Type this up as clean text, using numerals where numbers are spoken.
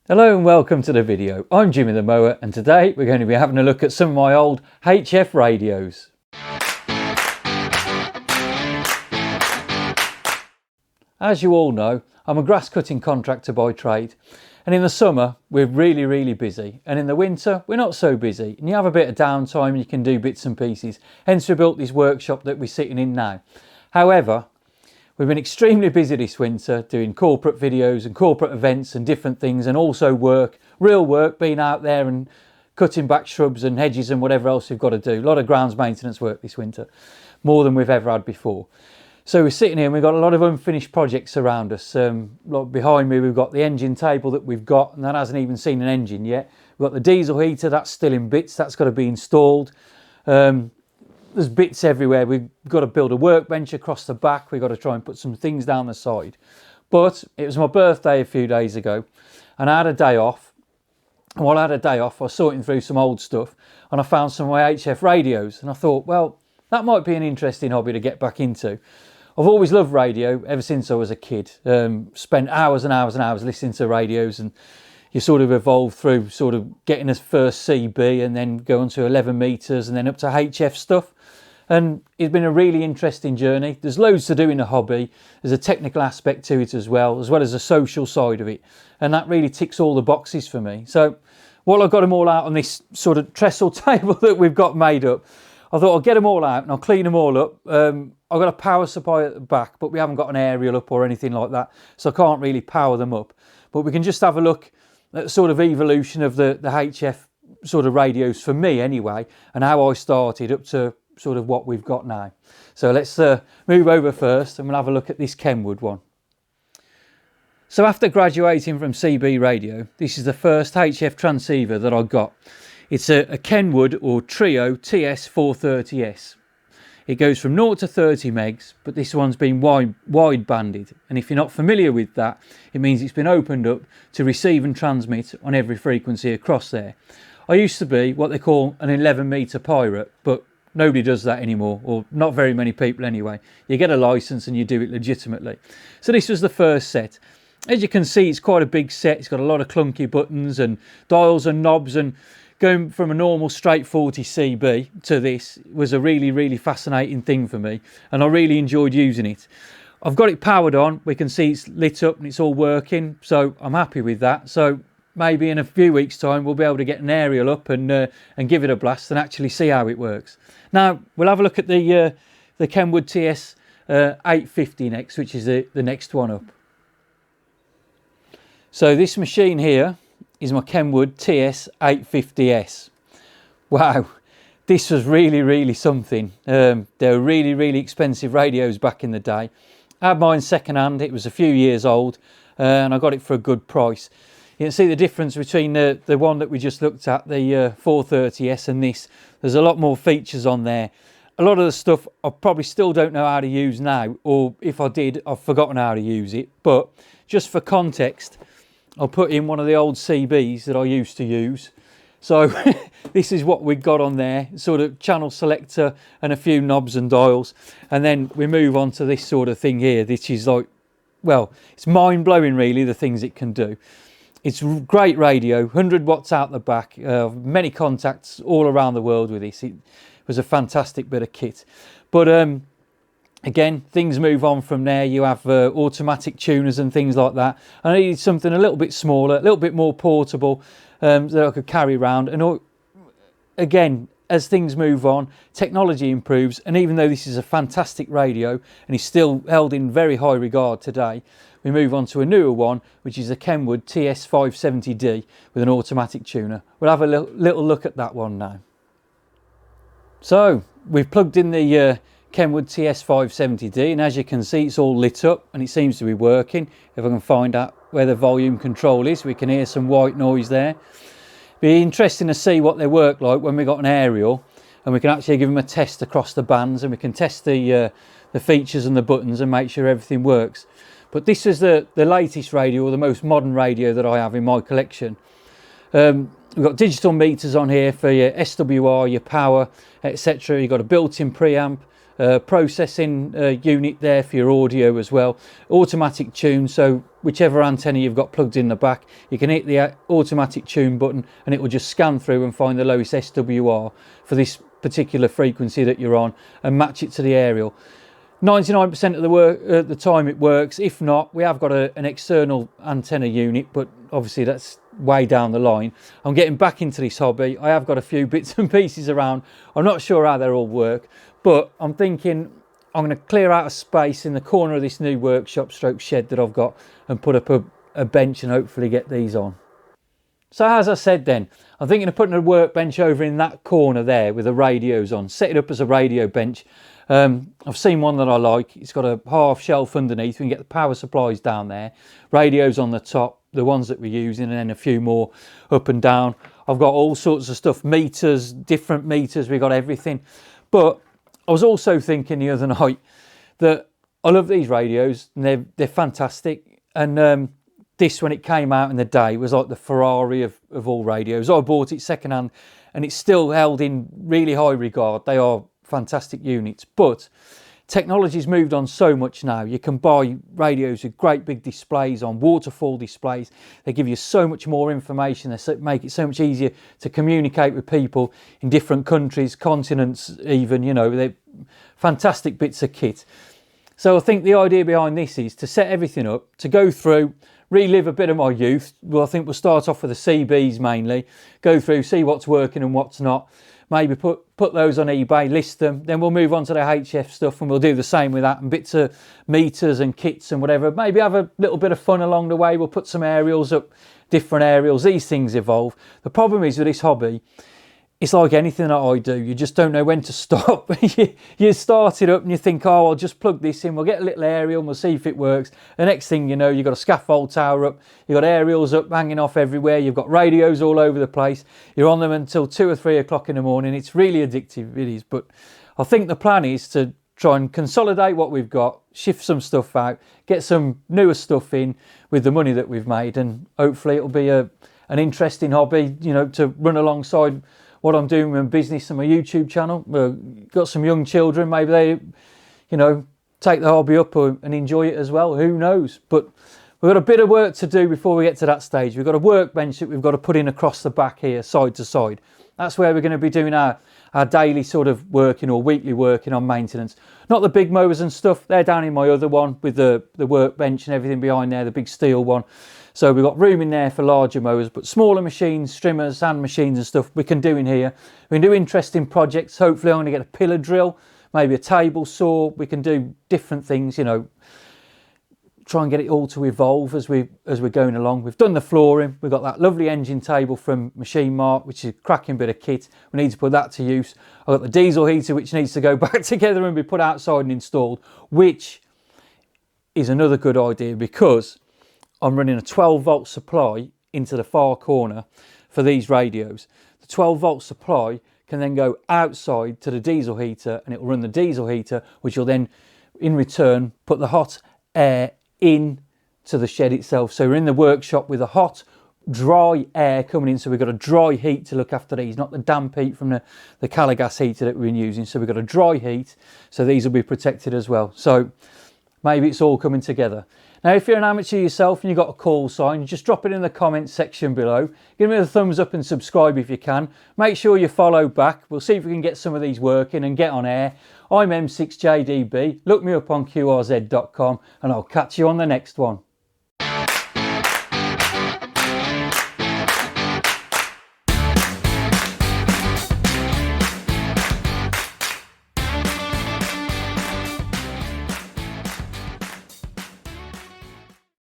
Hello and welcome to the video. I'm Jimmy the Mower and today we're going to be having a look at some of my old HF radios. As you all know, I'm a grass cutting contractor by trade, and in the summer we're really busy, and in the winter we're not so busy and you have a bit of downtime and you can do bits and pieces. Hence we built this workshop that we're sitting in now. However, we've been extremely busy this winter doing corporate videos and corporate events and different things, and also work, real work, being out there and cutting back shrubs and hedges and whatever else we've got to do. A lot of grounds maintenance work this winter, more than we've ever had before. So we're sitting here and we've got a lot of unfinished projects around us. Like behind me we've got the engine table that we've got, and that hasn't even seen an engine yet. We've got the diesel heater, that's still in bits, that's got to be installed. There's bits everywhere. We've got to build a workbench across the back. We've got to try and put some things down the side. But it was my birthday a few days ago and I had a day off. And while I had a day off, I was sorting through some old stuff and I found some of my HF radios, and I thought, well, that might be an interesting hobby to get back into. I've always loved radio ever since I was a kid. Spent hours and hours and hours listening to radios, and you sort of evolve through sort of getting a first CB and then go on to 11 meters and then up to HF stuff. And it's been a really interesting journey. There's loads to do in the hobby. There's a technical aspect to it as well as a social side of it. And that really ticks all the boxes for me. So while I've got them all out on this sort of trestle table that we've got made up, I thought I'll get them all out and I'll clean them all up. I've got a power supply at the back, but we haven't got an aerial up or anything like that, so I can't really power them up. But we can just have a look at sort of evolution of the HF sort of radios for me anyway, and how I started up to sort of what we've got now. So let's move over first and we'll have a look at this Kenwood one. So after graduating from CB radio, this is the first HF transceiver that I got. It's a Kenwood or Trio TS430S. It goes from 0 to 30 megs, but this one's been wide banded. And if you're not familiar with that, it means it's been opened up to receive and transmit on every frequency across there. I used to be what they call an 11 meter pirate, but nobody does that anymore, or not very many people anyway. You get a license and you do it legitimately. So this was the first set. As you can see, it's quite a big set. It's got a lot of clunky buttons and dials and knobs, and going from a normal straight 40 CB to this was a really fascinating thing for me, and I really enjoyed using it. I've got it powered on. We can see it's lit up and it's all working, so I'm happy with that. So maybe in a few weeks time we'll be able to get an aerial up and give it a blast and actually see how it works. Now we'll have a look at the Kenwood TS850 next, which is the next one up. So this machine here is my Kenwood TS850S. Wow, this was really something. They were really expensive radios back in the day. I had mine second hand. It was a few years old and I got it for a good price. You can see the difference between the one that we just looked at, the 430S, and this. There's a lot more features on there. A lot of the stuff I probably still don't know how to use now, or if I did, I've forgotten how to use it. But just for context, I'll put in one of the old CBs that I used to use. So this is what we got on there, sort of channel selector and a few knobs and dials. And then we move on to this sort of thing here, which is like, well, it's mind-blowing really, the things it can do. It's a great radio, 100 watts out the back, many contacts all around the world with this. It was a fantastic bit of kit. But again, things move on from there. You have automatic tuners and things like that. I needed something a little bit smaller, a little bit more portable, that I could carry around. And again, as things move on, technology improves. And even though this is a fantastic radio and is still held in very high regard today, we move on to a newer one, which is a Kenwood TS570D with an automatic tuner. We'll have a little look at that one now. So we've plugged in the Kenwood TS570D, and as you can see, it's all lit up and it seems to be working. If I can find out where the volume control is, we can hear some white noise there. Be interesting to see what they work like when we got an aerial and we can actually give them a test across the bands, and we can test the features and the buttons and make sure everything works. But this is the latest radio, or the most modern radio that I have in my collection. We've got digital meters on here for your SWR, your power, etc. You've got a built-in preamp, processing unit there for your audio as well. Automatic tune, so whichever antenna you've got plugged in the back, you can hit the automatic tune button and it will just scan through and find the lowest SWR for this particular frequency that you're on and match it to the aerial. 99% of the time it works. If not, we have got an external antenna unit, but obviously that's way down the line. I'm getting back into this hobby. I have got a few bits and pieces around. I'm not sure how they all work, but I'm thinking I'm going to clear out a space in the corner of this new workshop stroke shed that I've got and put up a bench and hopefully get these on. So as I said then, I'm thinking of putting a workbench over in that corner there with the radios on, set it up as a radio bench. I've seen one that I like. It's got a half shelf underneath. We can get the power supplies down there, radios on the top, the ones that we're using, and then a few more up and down. I've got all sorts of stuff, meters, different meters, we've got everything. But I was also thinking the other night that I love these radios and they're fantastic. And this, when it came out in the day, was like the Ferrari of all radios. I bought it secondhand and it's still held in really high regard. They are fantastic units, but technology's moved on so much now. You can buy radios with great big displays on, waterfall displays. They give you so much more information. They make it so much easier to communicate with people in different countries, continents even, you know. They're fantastic bits of kit. So I think the idea behind this is to set everything up, to go through, relive a bit of my youth. Well, I think we'll start off with the CBs mainly, go through, see what's working and what's not. Maybe put those on eBay, list them, then we'll move on to the HF stuff and we'll do the same with that, and bits of meters and kits and whatever. Maybe have a little bit of fun along the way. We'll put some aerials up, different aerials. These things evolve. The problem is with this hobby, it's like anything that I do. You just don't know when to stop. You start it up and you think, oh, I'll just plug this in. We'll get a little aerial and we'll see if it works. The next thing you know, you've got a scaffold tower up. You've got aerials up, hanging off everywhere. You've got radios all over the place. You're on them until 2 or 3 o'clock in the morning. It's really addictive, it is. But I think the plan is to try and consolidate what we've got, shift some stuff out, get some newer stuff in with the money that we've made. And hopefully it'll be an interesting hobby, you know, to run alongside what I'm doing with my business and my YouTube channel. Got some young children, maybe they, you know, take the hobby up and enjoy it as well. Who knows? But we've got a bit of work to do before we get to that stage. We've got a workbench that we've got to put in across the back here, side to side. That's where we're going to be doing our daily sort of working or weekly working on maintenance. Not the big mowers and stuff. They're down in my other one with the workbench and everything behind there, the big steel one. So we've got room in there for larger mowers, but smaller machines, trimmers, hand machines and stuff we can do in here. We can do interesting projects. Hopefully I'm going to get a pillar drill, maybe a table saw. We can do different things, you know, try and get it all to evolve as we're going along. We've done the flooring. We've got that lovely engine table from Machine Mark, which is a cracking bit of kit. We need to put that to use. I've got the diesel heater, which needs to go back together and be put outside and installed, which is another good idea because I'm running a 12 volt supply into the far corner for these radios. The 12 volt supply can then go outside to the diesel heater and it will run the diesel heater, which will then in return put the hot air in to the shed itself. So we're in the workshop with a hot, dry air coming in. So we've got a dry heat to look after these, not the damp heat from the Calagas heater that we've been using. So we've got a dry heat, so these will be protected as well. So maybe it's all coming together. Now, if you're an amateur yourself and you've got a call sign, just drop it in the comments section below. Give me a thumbs up and subscribe if you can. Make sure you follow back. We'll see if we can get some of these working and get on air. I'm M6JDB. Look me up on QRZ.com and I'll catch you on the next one.